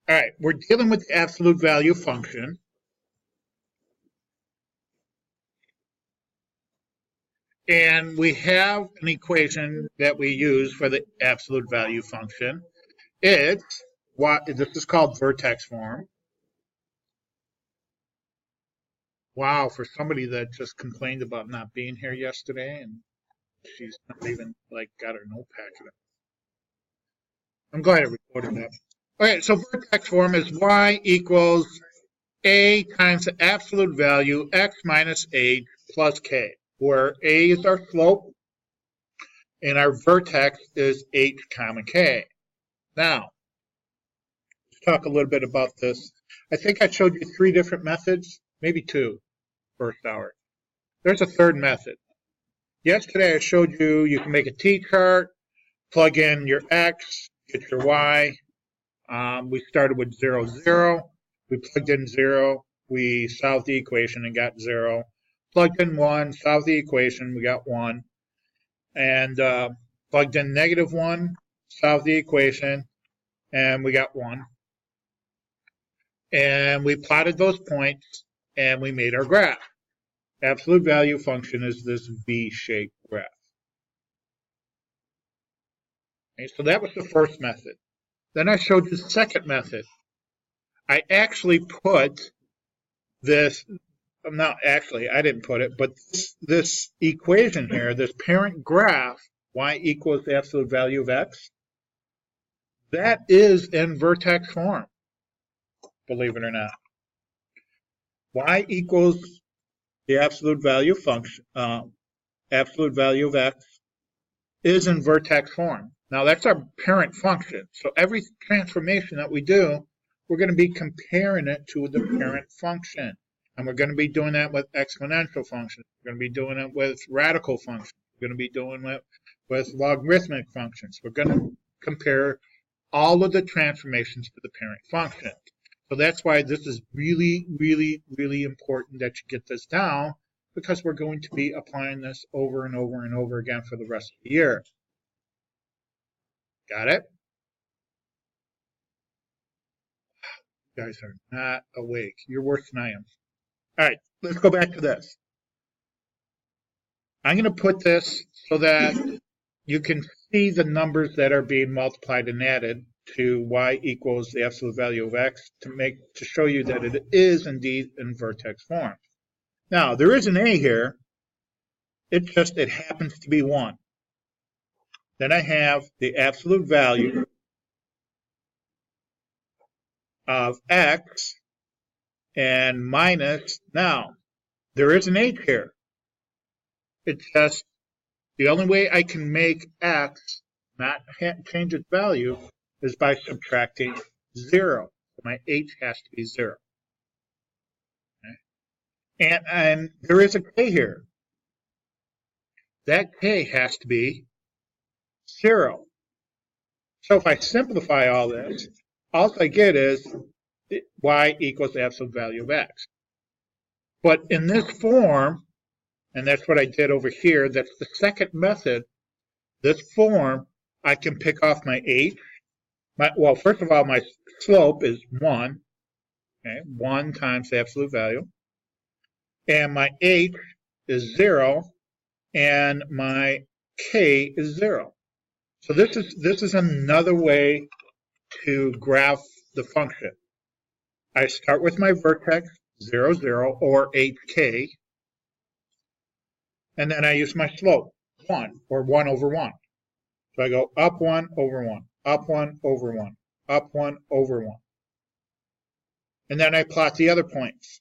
All right, we're dealing with the absolute value function. And we have an equation that we use for the absolute value function. It's what this is called vertex form. Wow, for somebody that just complained about not being here yesterday and she's not even like got her notepad. I'm glad I recorded that. Okay, so vertex form is y equals a times the absolute value x minus h plus k, where a is our slope and our vertex is h comma k. Now, let's talk a little bit about this. I think I showed you 3 different methods, maybe 2 first hour. There's a third method. Yesterday I showed you can make a t-chart, plug in your x, get your y. We started with 0, 0. We plugged in 0. We solved the equation and got 0. Plugged in 1, solved the equation, we got 1. And plugged in -1, solved the equation, and we got 1. And we plotted those points, and we made our graph. Absolute value function is this V-shaped graph. Okay, so that was the first method. Then I showed you the second method. I actually put this, not actually, I didn't put it, but this equation here, this parent graph, y equals the absolute value of x, that is in vertex form, believe it or not. Y equals the absolute value function, absolute value of x is in vertex form. Now that's our parent function. So every transformation that we do, we're going to be comparing it to the parent function. And we're going to be doing that with exponential functions. We're going to be doing it with radical functions. We're going to be doing it with logarithmic functions. We're going to compare all of the transformations to the parent function. So that's why this is really, really, really important that you get this down, because we're going to be applying this over and over and over again for the rest of the year. Got it? You guys are not awake. You're worse than I am. All right, let's go back to this. I'm going to put this so that you can see the numbers that are being multiplied and added to y equals the absolute value of x to show you that it is indeed in vertex form. Now, there is an a here. It happens to be 1. Then I have the absolute value of x and minus, now, there is an h here. It's just the only way I can make x not change its value is by subtracting 0. So my h has to be 0. Okay. And there is a k here. That k has to be 0. So if I simplify all this, all I get is y equals the absolute value of x. But in this form, and that's what I did over here, that's the second method, this form, I can pick off my h. Well, first of all, my slope is 1. Okay, 1 times the absolute value. And my h is 0, and my k is 0. So this is another way to graph the function. I start with my vertex 0, 0, or hk, and then I use my slope 1, or 1 over 1. So I go up 1 over 1, up 1 over 1, up 1 over 1. And then I plot the other points.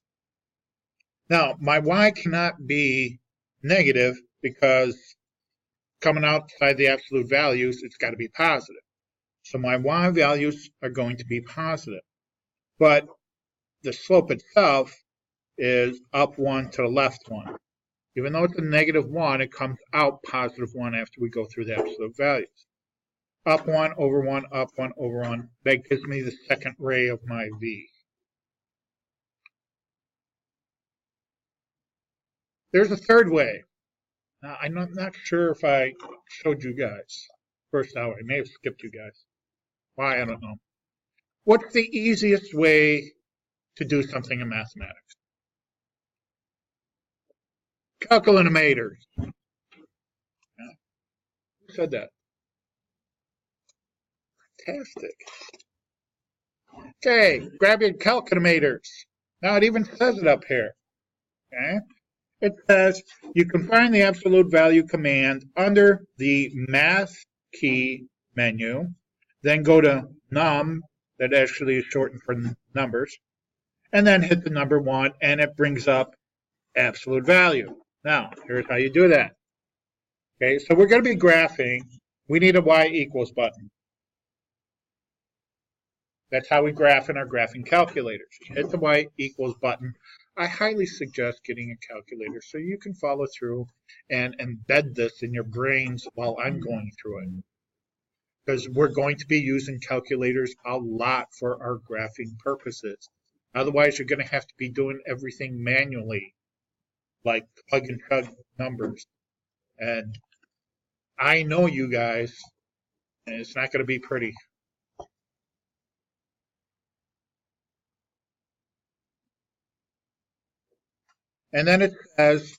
Now, my y cannot be negative because coming outside the absolute values, it's got to be positive. So my y values are going to be positive. But the slope itself is up 1 to the left 1. Even though it's a -1, it comes out positive 1 after we go through the absolute values. Up 1 over 1, up 1 over 1. That gives me the second ray of my v. There's a third way. Now, I'm not sure if I showed you guys first hour. I may have skipped you guys. Why, I don't know. What's the easiest way to do something in mathematics? Calculator. Who said that? Fantastic. Okay, grab your calculators. Now it even says it up here. Okay? It says you can find the absolute value command under the math key menu, then go to num, that actually is shortened for numbers, and then hit the number 1, and it brings up absolute value. Now, here's how you do that. Okay, so we're going to be graphing. We need a y equals button. That's how we graph in our graphing calculators. Hit the y equals button. I highly suggest getting a calculator so you can follow through and embed this in your brains while I'm going through it. Because we're going to be using calculators a lot for our graphing purposes. Otherwise, you're going to have to be doing everything manually, like plug and chug numbers. And I know you guys, and it's not going to be pretty. And then it says,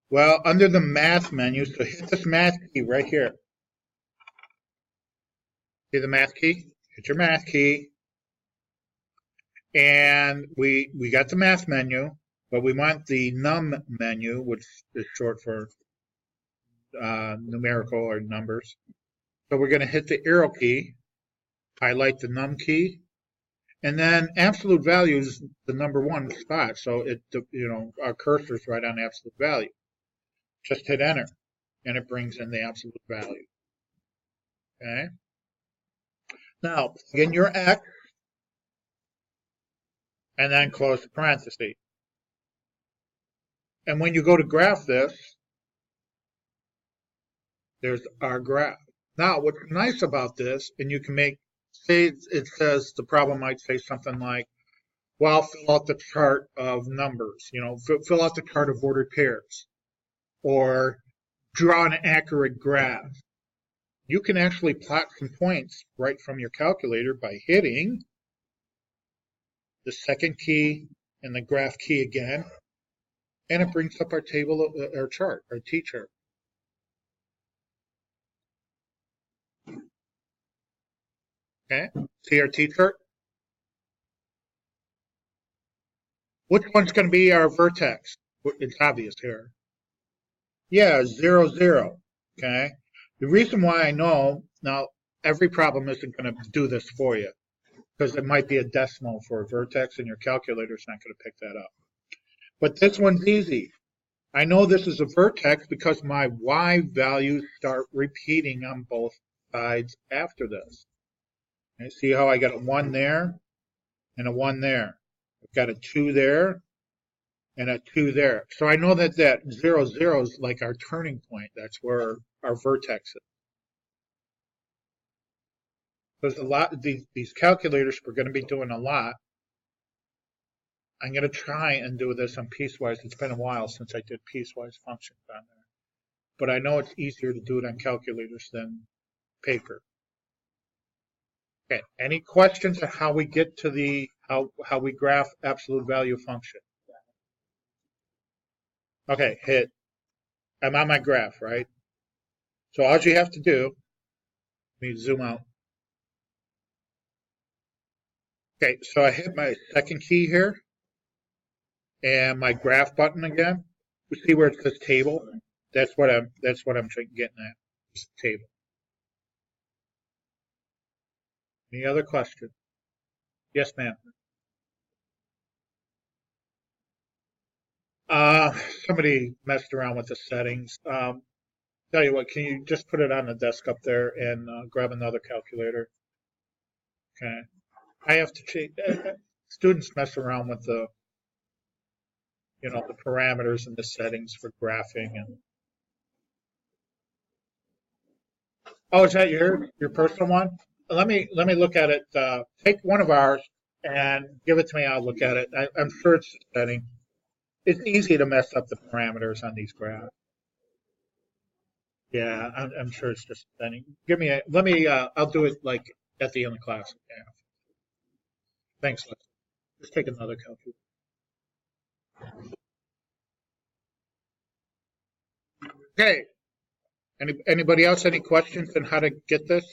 well, under the math menu, so hit this math key right here. See the math key? Hit your math key. And we got the math menu, but we want the num menu, which is short for numerical or numbers. So we're going to hit the arrow key, highlight the num key, and then absolute value is the number 1 spot. So it, our cursor's right on absolute value. Just hit enter, and it brings in the absolute value. Okay. Now plug in your x, and then close the parenthesis. And when you go to graph this, there's our graph. Now, what's nice about this, and you can say it says, the problem might say something like, well, fill out the chart of numbers, fill out the chart of ordered pairs, or draw an accurate graph. You can actually plot some points right from your calculator by hitting the second key and the graph key again, and it brings up our table, our chart, our T-chart. Okay, see our T-chart? Which one's going to be our vertex? It's obvious here. Yeah, 0, 0. Okay. The reason why I know, now every problem isn't going to do this for you, because it might be a decimal for a vertex and your calculator's not going to pick that up. But this one's easy. I know this is a vertex because my y values start repeating on both sides after this. Okay, see how I got a 1 there and a 1 there. I've got a 2 there and a 2 there. So I know that 0, 0 is like our turning point. That's where our vertex is. There's a lot of these calculators we're going to be doing a lot. I'm going to try and do this on piecewise. It's been a while since I did piecewise functions on there. But I know it's easier to do it on calculators than paper. Okay, any questions on how we get to the, how we graph absolute value function? Okay, hit. I'm on my graph, right? So all you have to do, let me zoom out. Okay, so I hit my second key here, and my graph button again. You see where it says table? That's what I'm getting at. It's table. Any other question? Yes, ma'am. Somebody messed around with the settings. Tell you what, can you just put it on the desk up there and grab another calculator? Okay. I have to change. Students mess around with the, the parameters and the settings for graphing and. Oh, is that your personal one? Let me look at it. Take one of ours and give it to me. I'll look at it. I'm sure it's a setting. It's easy to mess up the parameters on these graphs. Yeah, I'm sure it's just a setting. Let me. I'll do it like at the end of class. Yeah. Thanks, Leslie. Let's take another calculator. Okay. Anybody else any questions on how to get this?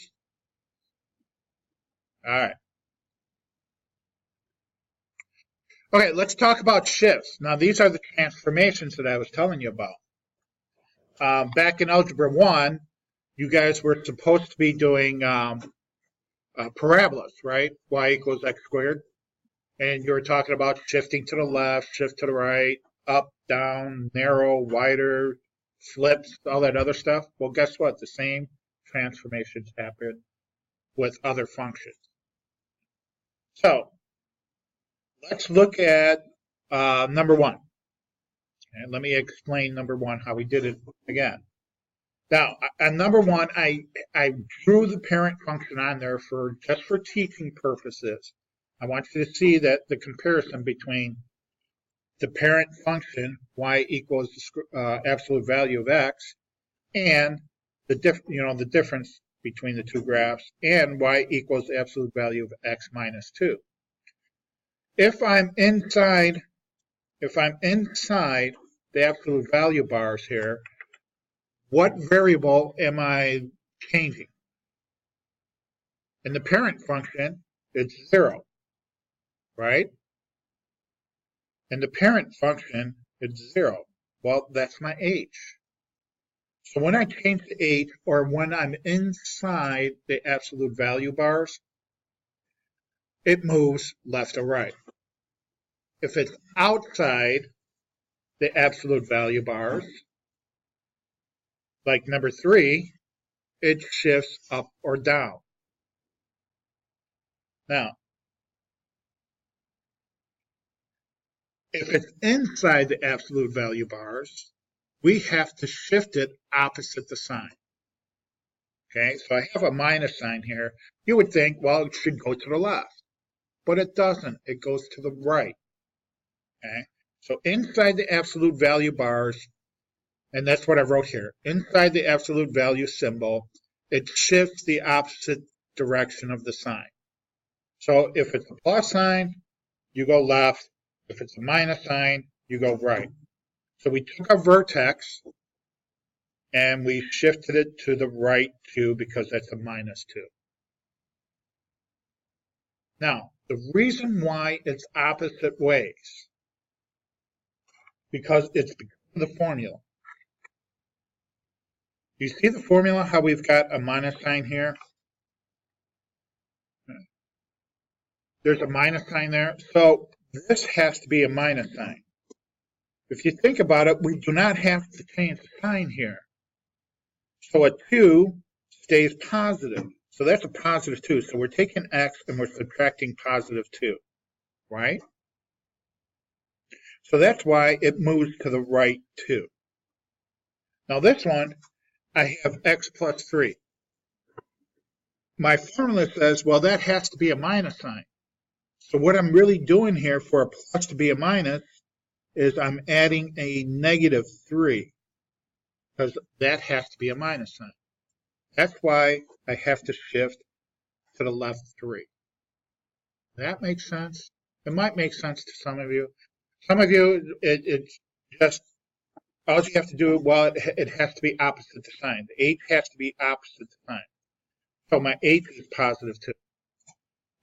All right. Okay, let's talk about shifts. Now, these are the transformations that I was telling you about. Back in Algebra 1, you guys were supposed to be doing parabolas, right? Y equals x squared. And you were talking about shifting to the left, shift to the right, up, down, narrow, wider, flips, all that other stuff. Well, guess what? The same transformations happen with other functions. So let's look at number 1. And let me explain number 1, how we did it again. Now, on number 1, I drew the parent function on there just for teaching purposes. I want you to see that the comparison between the parent function, y equals the absolute value of x, and the difference between the two graphs, and y equals the absolute value of x minus 2. If I'm inside the absolute value bars here, what variable am I changing? In the parent function, it's 0, right? In the parent function, it's 0. Well, that's my h. So when I change the h, or when I'm inside the absolute value bars, it moves left or right. If it's outside the absolute value bars, like number 3, it shifts up or down. Now, if it's inside the absolute value bars, we have to shift it opposite the sign. Okay, so I have a minus sign here. You would think, well, it should go to the left, but it doesn't. It goes to the right. Okay, so inside the absolute value bars, and that's what I wrote here, inside the absolute value symbol, it shifts the opposite direction of the sign. So if it's a plus sign, you go left. If it's a minus sign, you go right. So we took our vertex and we shifted it to the right 2 because that's a minus 2. Now, the reason why it's opposite ways, because it's the formula. You see the formula, how we've got a minus sign here? There's a minus sign there. So this has to be a minus sign. If you think about it, we do not have to change the sign here. So a 2 stays positive. So that's a positive 2. So we're taking x and we're subtracting positive 2, right? So that's why it moves to the right 2. Now this one, I have x plus 3. My formula says, well, that has to be a minus sign. So what I'm really doing here for a plus to be a minus is I'm adding a negative 3, because that has to be a minus sign. That's why I have to shift to the left 3. That makes sense? It might make sense to some of you. Some of you, it's just, all you have to do, well, it has to be opposite the sign. The h has to be opposite the sign. So my h is positive 2.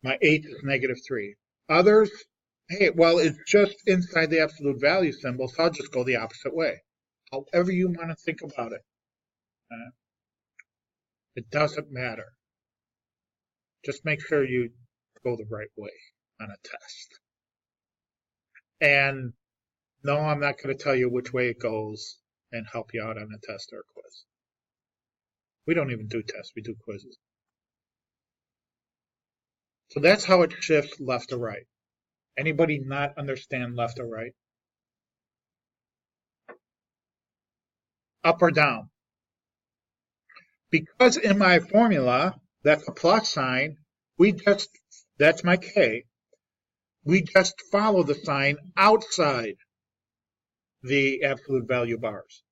My h is negative 3. Others, hey, well, it's just inside the absolute value symbol, so I'll just go the opposite way. However you want to think about it. It doesn't matter. Just make sure you go the right way on a test. And no, I'm not going to tell you which way it goes and help you out on a test or a quiz. We don't even do tests, we do quizzes. So that's how it shifts left to right. Anybody not understand left or right? Up or down? Because in my formula, that's a plus sign, that's my k, we just follow the sign outside the absolute value bars.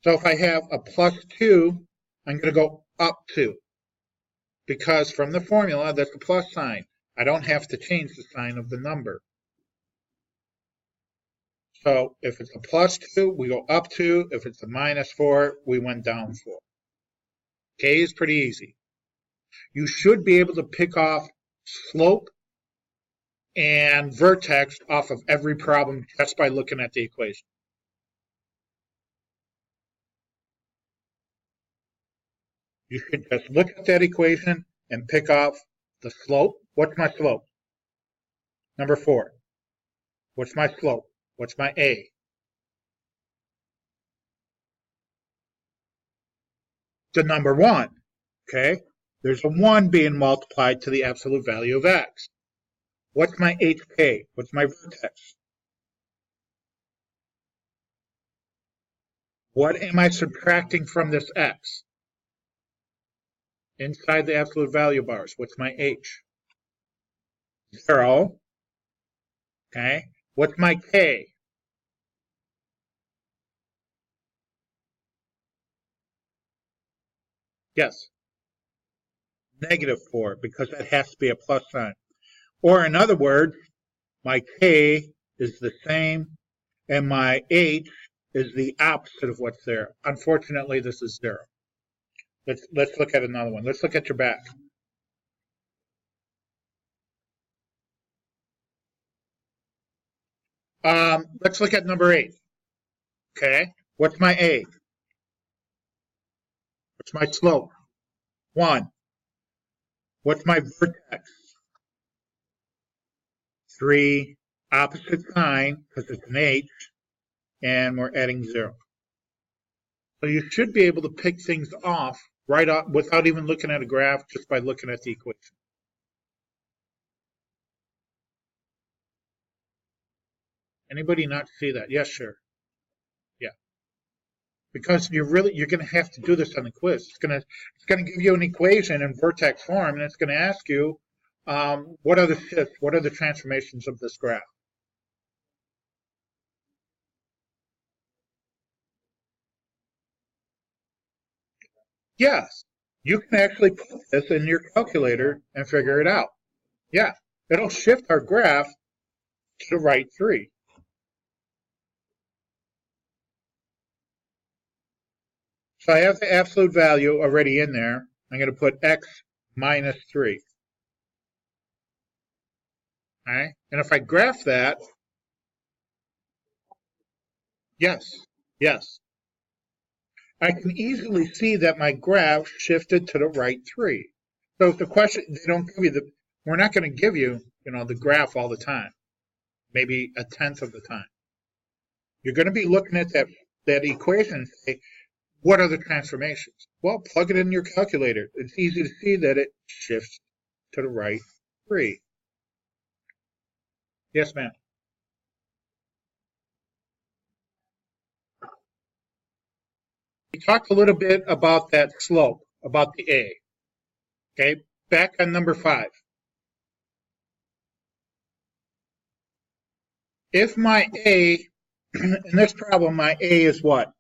So if I have a plus 2, I'm going to go up 2. Because from the formula, that's the plus sign. I don't have to change the sign of the number. So if it's a plus 2, we go up 2. If it's a minus 4, we went down 4. K is pretty easy. You should be able to pick off slope and vertex off of every problem just by looking at the equation. You should just look at that equation and pick off the slope. What's my slope? Number 4. What's my slope? What's my A? The number 1. Okay? There's a 1 being multiplied to the absolute value of x. What's my HK? What's my vertex? What am I subtracting from this x? Inside the absolute value bars, what's my H? 0. Okay. What's my K? Yes. -4, because that has to be a plus sign. Or in other words, my K is the same and my H is the opposite of what's there. Unfortunately, this is 0. Let's look at another one. Let's look at your back. Let's look at number 8. Okay, what's my A? What's my slope? 1. What's my vertex? 3. Opposite sign, because it's an H, and we're adding 0. So you should be able to pick things off right off without even looking at a graph, just by looking at the equation. Anybody not see that? Yes, sure. Yeah. Because you're going to have to do this on the quiz. It's going to give you an equation in vertex form, and it's going to ask you what are the shifts, what are the transformations of this graph. Yes, you can actually put this in your calculator and figure it out. Yeah, it'll shift our graph to the right 3. So I have the absolute value already in there. I'm going to put x minus 3. All right, and if I graph that, yes, I can easily see that my graph shifted to the right 3. So if the question, they don't give you we're not going to give you, the graph all the time, maybe a tenth of the time. You're going to be looking at that equation and say, what are the transformations? Well, plug it in your calculator. It's easy to see that it shifts to the right 3. Yes, ma'am. We talked a little bit about that slope, about the A. Okay, back on number 5. If my A, in this problem, my A is what?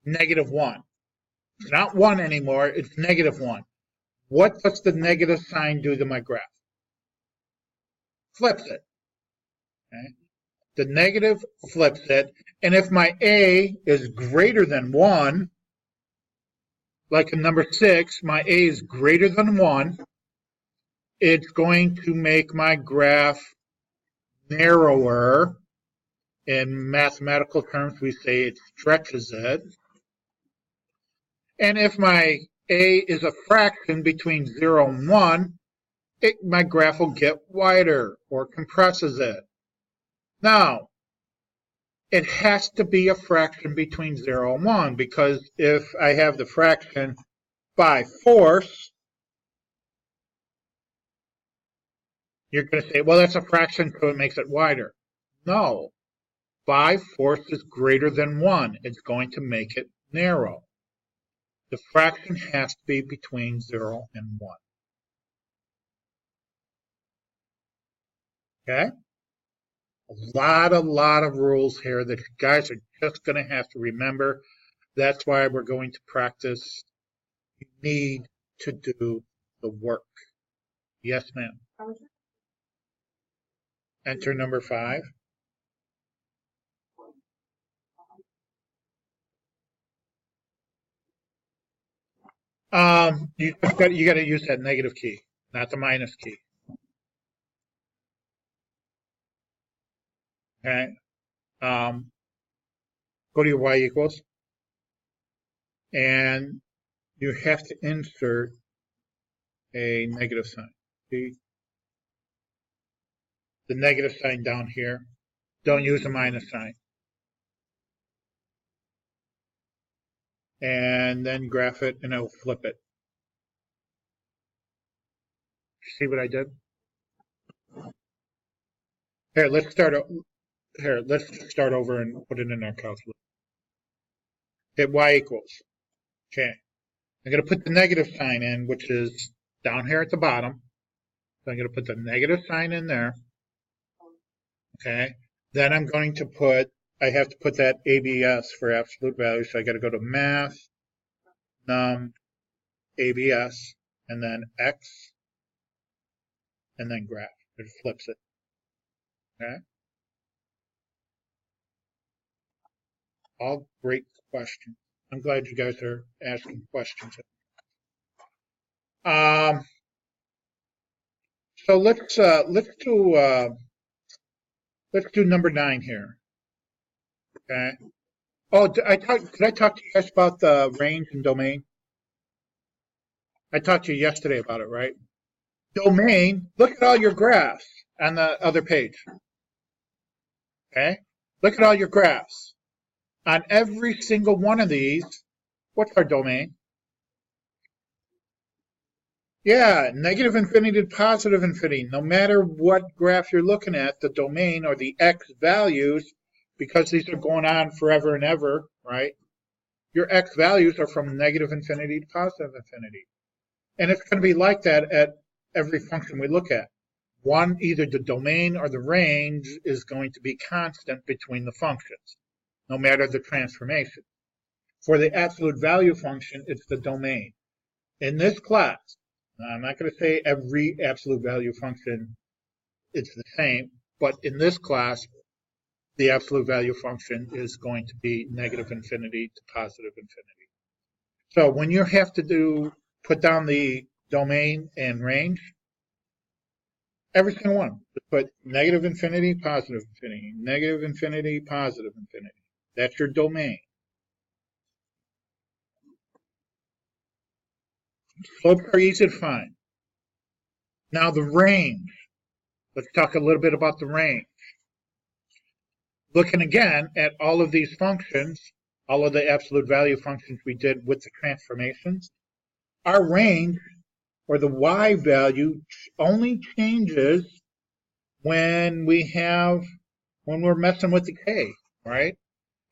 -1. It's not 1 anymore, it's -1. What does the negative sign do to my graph? Flips it. Okay? The negative flips it, and if my A is greater than 1, like in number 6, my A is greater than 1, it's going to make my graph narrower. In mathematical terms, we say it stretches it. And if my A is a fraction between 0 and 1, my graph will get wider or compresses it. Now, it has to be a fraction between 0 and 1, because if I have the fraction by force, you're going to say, well, that's a fraction, so it makes it wider. No, by force is greater than 1. It's going to make it narrow. The fraction has to be between 0 and 1. Okay? A lot of rules here that you guys are just going to have to remember. That's why we're going to practice. You need to do the work. Yes, ma'am. Enter number 5. You got to use that negative key, not the minus key. Okay. Go to your y equals, and you have to insert a negative sign. See? The negative sign down here. Don't use a minus sign. And then graph it, and I'll flip it. See what I did? Here, let's start. Let's start over and put it in our calculator. Hit y equals. Okay. I'm going to put the negative sign in, which is down here at the bottom. So I'm going to put the negative sign in there. Okay. Then I'm going to put, I have to put that ABS for absolute value. So I got to go to math, num, ABS, and then X, and then graph. It flips it. Okay. All great questions. I'm glad you guys are asking questions. So let's do number 9 here. Okay. Oh, did I talk to you guys about the range and domain? I talked to you yesterday about it, right? Domain, look at all your graphs on the other page. Okay? Look at all your graphs. On every single one of these, what's our domain? Yeah, negative infinity to positive infinity. No matter what graph you're looking at, the domain or the x values, because these are going on forever and ever, right? Your x values are from negative infinity to positive infinity. And it's going to be like that at every function we look at. One, either the domain or the range is going to be constant between the functions, no matter the transformation. For the absolute value function, it's the domain. In this class, I'm not going to say every absolute value function it's the same, but in this class, the absolute value function is going to be negative infinity to positive infinity. So when you have to put down the domain and range, every single one, put negative infinity, positive infinity, negative infinity, positive infinity. That's your domain. Slopes are easy to find. Now the range. Let's talk a little bit about the range. Looking again at all of these functions, all of the absolute value functions we did with the transformations, our range or the y value only changes when we're messing with the k, right?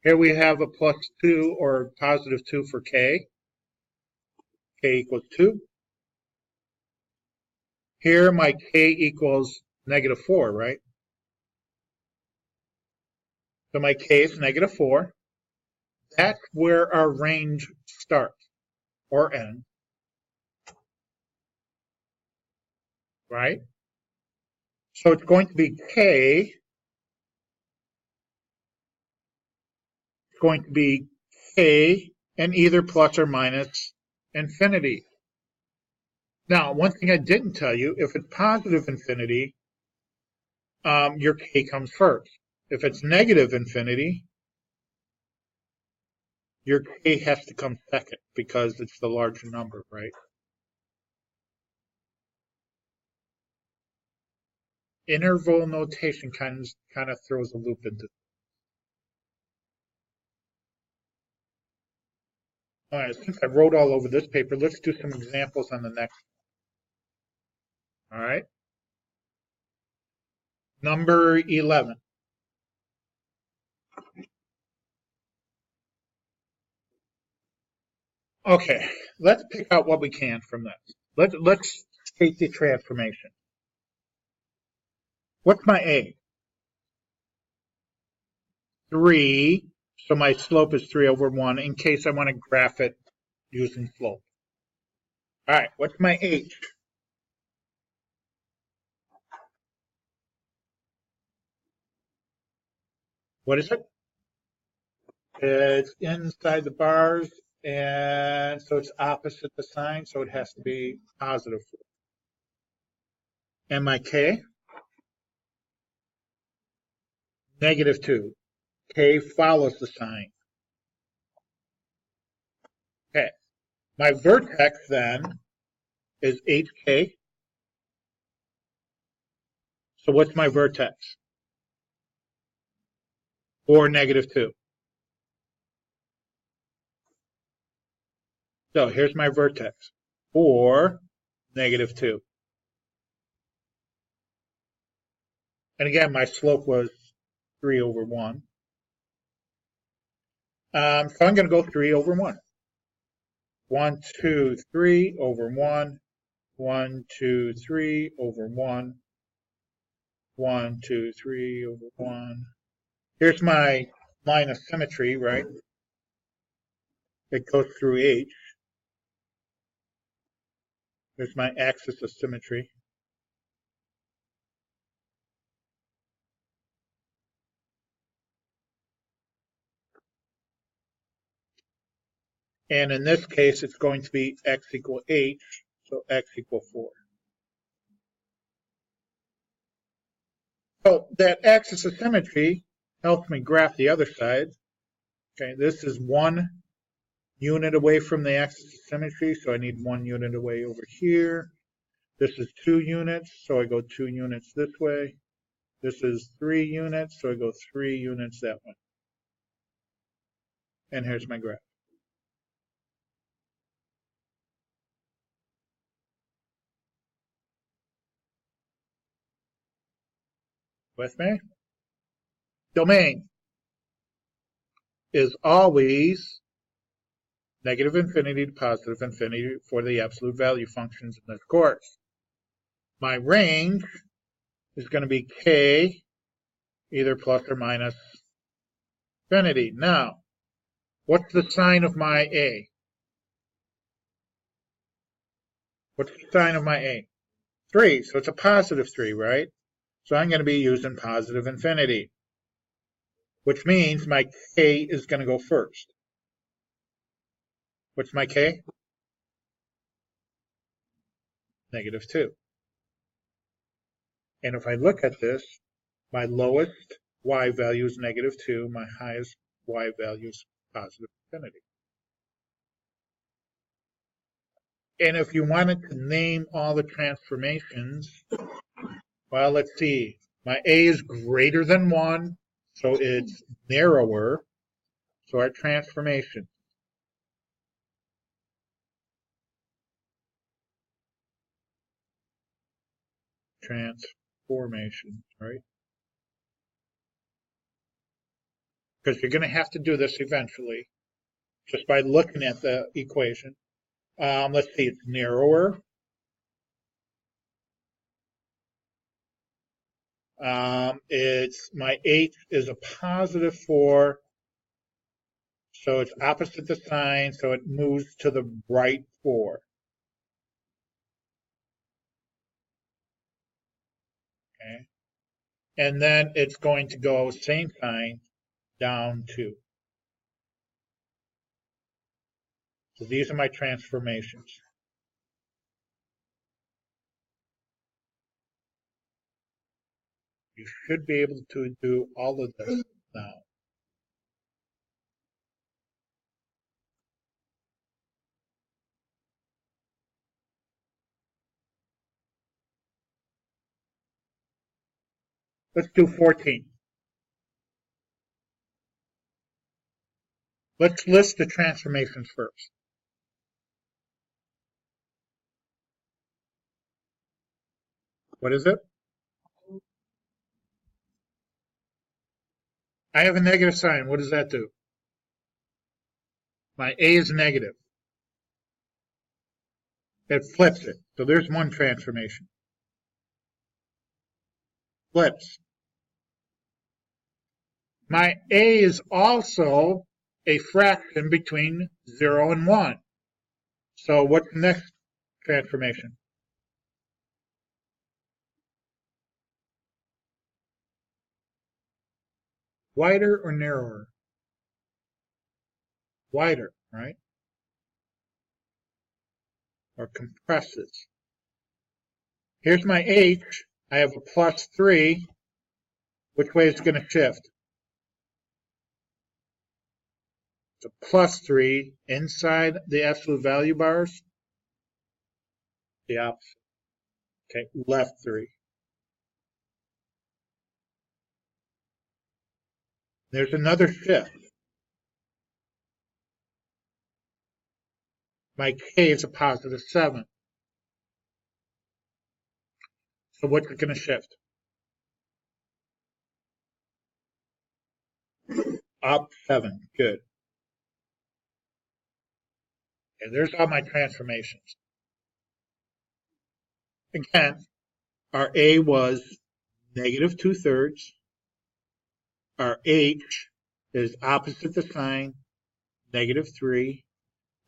Here we have a +2 or +2 for k. K equals 2. Here my k equals -4, right? So my k is -4. That's where our range starts or ends, right? So it's going to be k. It's going to be k and either plus or minus infinity. Now, one thing I didn't tell you, if it's positive infinity, your k comes first. If it's negative infinity, your k has to come second because it's the larger number, right? Interval notation kind of throws a loop into it. All right, since I wrote all over this paper, let's do some examples on the next one. All right. Number 11. Okay, let's pick out what we can from this. Let's state the transformation. What's my a? 3. So my slope is 3/1 in case I want to graph it using slope. All right, what's my h? What is it? It's inside the bars, and so it's opposite the sign, so it has to be positive 4. And my K? Negative 2. K follows the sign. Okay. My vertex then is HK. So what's my vertex? 4, negative 2. So here's my vertex. 4, negative 2. And again, my slope was 3 over 1. So I'm going to go 3 over 1. 1, 2, 3 over 1. 1, 2, 3 over 1. 1, 2, 3 over 1. Here's my line of symmetry, right? It goes through H. There's my axis of symmetry. And in this case, it's going to be x equal h, so x equal 4. So that axis of symmetry helps me graph the other side. Okay, this is 1 unit away from the axis of symmetry, so I need 1 unit away over here. This is 2 units, so I go 2 units this way. This is 3 units, so I go 3 units that way. And here's my graph. With me? Domain is always negative infinity to positive infinity for the absolute value functions in this course. My range is going to be k, either plus or minus infinity. Now, what's the sign of my a? What's the sign of my a? 3, so it's a positive 3, right? So I'm going to be using positive infinity, which means my k is going to go first. What's my k? Negative 2. And if I look at this, my lowest y value is negative 2, my highest y value is positive infinity. And if you wanted to name all the transformations, well, let's see. My a is greater than 1, so it's narrower. So our transformation. Transformation, right? Because you're going to have to do this eventually, just by looking at the equation. Let's see, it's narrower. It's my h is a positive 4, so it's opposite the sign, so it moves to the right 4. Okay, and then it's going to go same sign down 2. So these are my transformations. You should be able to do all of this now. Let's do 14. Let's list the transformations first. What is it? I have a negative sign. What does that do? My a is negative. It flips it. So there's one transformation. Flips. My a is also a fraction between 0 and 1. So what's the next transformation? Wider or narrower? Wider, right? Or compresses. Here's my H. I have a +3. Which way is it going to shift? It's a +3 inside the absolute value bars. The opposite. Okay, left 3. There's another shift. My K is a +7. So what's it going to shift? Up 7. Good. And there's all my transformations. Again, our A was -2/3. Our H is opposite the sign, -3.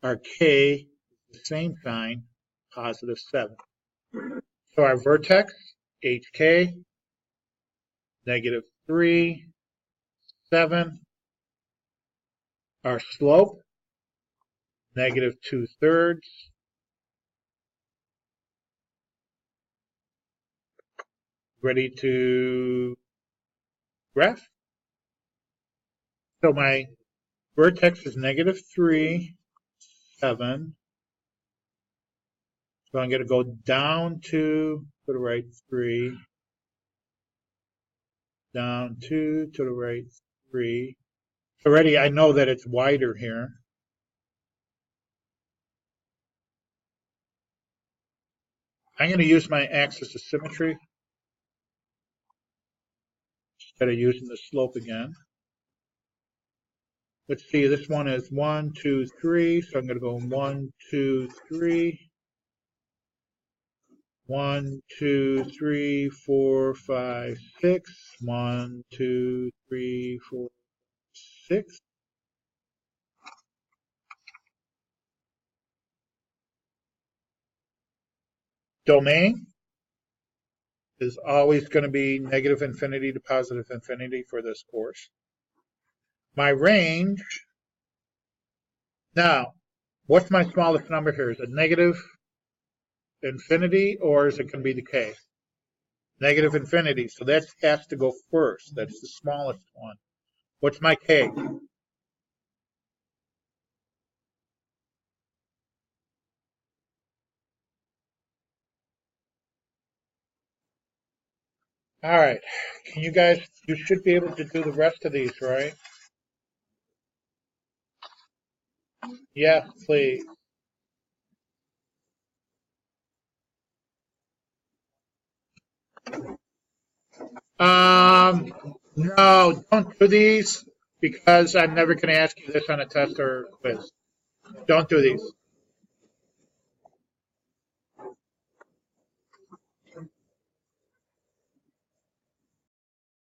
Our K is the same sign, +7. So our vertex, HK, -3, 7. Our slope, -2/3. Ready to graph? So my vertex is -3, 7. So I'm going to go down to the right 3, down 2 to the right 3. Already I know that it's wider here. I'm going to use my axis of symmetry instead of using the slope again. Let's see, this one is 1, 2, 3, so I'm going to go 1, 2, 3. 1, 2, 3, 4, 5, 6. 1, 2, 3, 4, 6. Domain is always going to be -infinity to +infinity for this course. My range, now, what's my smallest number here? Is it -infinity or is it going to be the K? -infinity, so that has to go first. That's the smallest one. What's my K? All right, can you guys, you should be able to do the rest of these, right? Yes, please. No, don't do these because I'm never going to ask you this on a test or quiz. Don't do these.